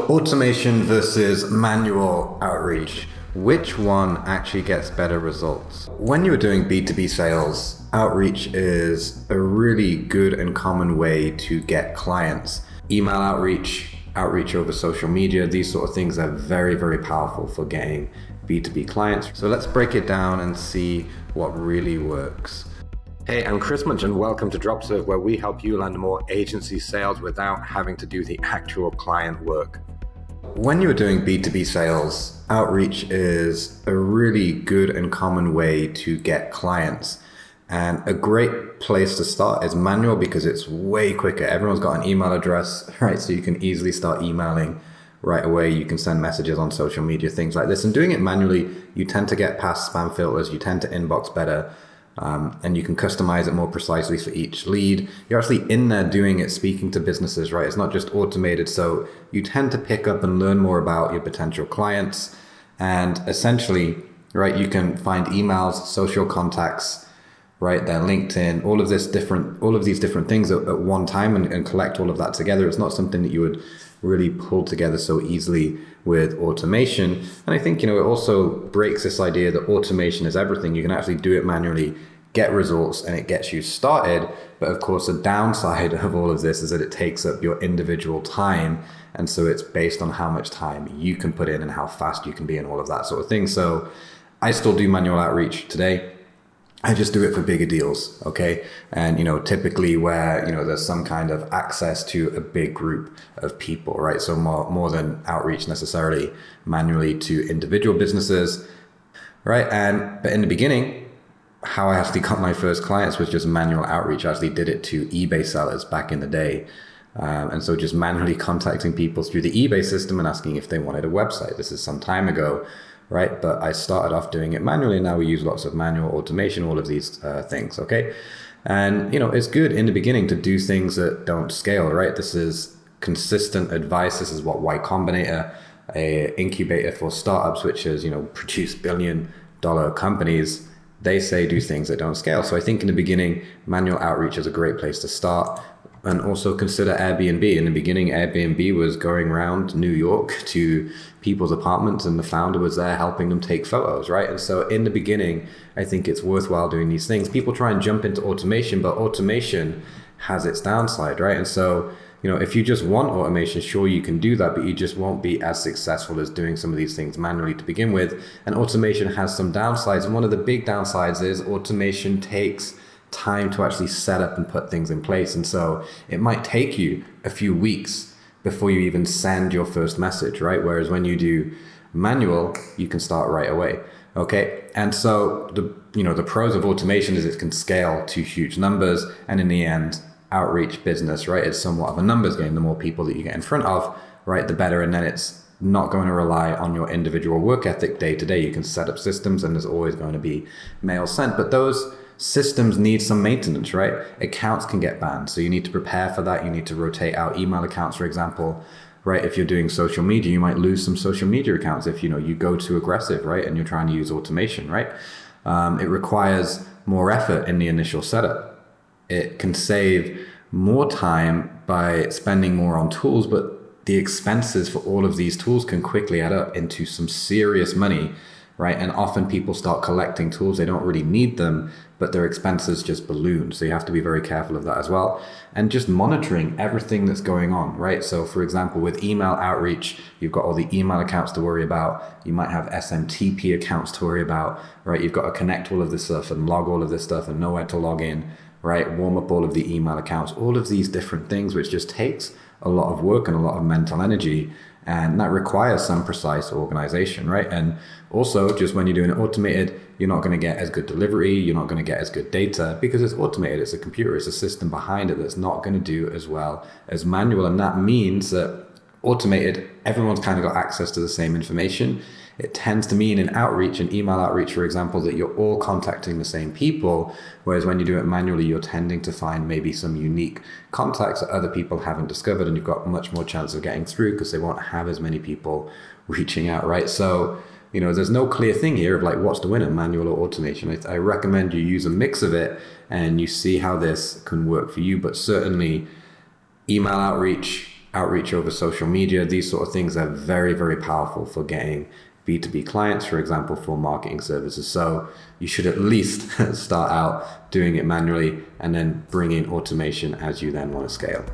Automation versus manual outreach. Which one actually gets better results? When you're doing B2B sales, outreach is a really good and common way to get clients. Email outreach over social media, these sort of things are very, very powerful for getting B2B clients. So let's break it down and see what really works. Hey, I'm Chris Munch and welcome to DropServe, where we help you land more agency sales without having to do the actual client work. When you're doing B2B sales, outreach is a really good and common way to get clients. And a great place to start is manual because it's way quicker. Everyone's got an email address, right? So you can easily start emailing right away. You can send messages on social media, things like this. And doing it manually, you tend to get past spam filters. You tend to inbox better. And you can customize it more precisely for each lead. You're actually in there doing it, speaking to businesses, right? It's not just automated. So you tend to pick up and learn more about your potential clients. And essentially, right, you can find emails, social contacts, right, their LinkedIn, all of these different things at one time and collect all of that together. It's not something that you would really pull together so easily with automation. And I think, it also breaks this idea that automation is everything. You can actually do it manually, get results, and it gets you started. But of course, the downside of all of this is that it takes up your individual time. And so it's based on how much time you can put in and how fast you can be and all of that sort of thing. So I still do manual outreach today. I just do it for bigger deals, okay? And, typically where, there's some kind of access to a big group of people, right? So more than outreach necessarily manually to individual businesses, right? But in the beginning, how I actually got my first clients was just manual outreach. I actually did it to eBay sellers back in the day. And so just manually contacting people through the eBay system and asking if they wanted a website. This is some time ago. Right, but I started off doing it manually. Now we use lots of manual automation, all of these things, okay? And, it's good in the beginning to do things that don't scale, right? This is consistent advice. This is what Y Combinator, a incubator for startups, which is, produce billion-dollar companies, they say do things that don't scale. So I think in the beginning, manual outreach is a great place to start. And also consider Airbnb. In the beginning, Airbnb was going around New York to people's apartments and the founder was there helping them take photos, right? And so in the beginning, I think it's worthwhile doing these things. People try and jump into automation, but automation has its downside, right? And so, if you just want automation, sure, you can do that, but you just won't be as successful as doing some of these things manually to begin with. And automation has some downsides. And one of the big downsides is automation takes time to actually set up and put things in place. And so it might take you a few weeks before you even send your first message, right? Whereas when you do manual, you can start right away. Okay. And so the pros of automation is it can scale to huge numbers. And in the end, outreach business, right? It's somewhat of a numbers game. The more people that you get in front of, right, the better. And then it's not going to rely on your individual work ethic day to day. You can set up systems and there's always going to be mail sent, but those systems need some maintenance, right? Accounts can get banned. So you need to prepare for that. You need to rotate out email accounts, for example, right? If you're doing social media, you might lose some social media accounts if, you go too aggressive, right? And you're trying to use automation, right? It requires more effort in the initial setup. It can save more time by spending more on tools, but the expenses for all of these tools can quickly add up into some serious money, right? And often people start collecting tools. They don't really need them, but their expenses just balloon. So you have to be very careful of that as well. And just monitoring everything that's going on, right? So for example, with email outreach, you've got all the email accounts to worry about. You might have SMTP accounts to worry about, right? You've got to connect all of this stuff and log all of this stuff and know where to log in, right? Warm up all of the email accounts, all of these different things, which just takes a lot of work and a lot of mental energy. And that requires some precise organization, right? And also, just when you're doing it automated, you're not going to get as good delivery. You're not going to get as good data because it's automated. It's a computer. It's a system behind it that's not going to do as well as manual. And that means that automated, everyone's kind of got access to the same information. It tends to mean in outreach and email outreach, for example, that you're all contacting the same people. Whereas when you do it manually, you're tending to find maybe some unique contacts that other people haven't discovered. And you've got much more chance of getting through because they won't have as many people reaching out, right? So, there's no clear thing here of like, what's the winner, manual or automation? I recommend you use a mix of it and you see how this can work for you. But certainly email outreach, outreach over social media. These sort of things are very, very powerful for getting B2B clients, for example, for marketing services. So you should at least start out doing it manually and then bring in automation as you then want to scale.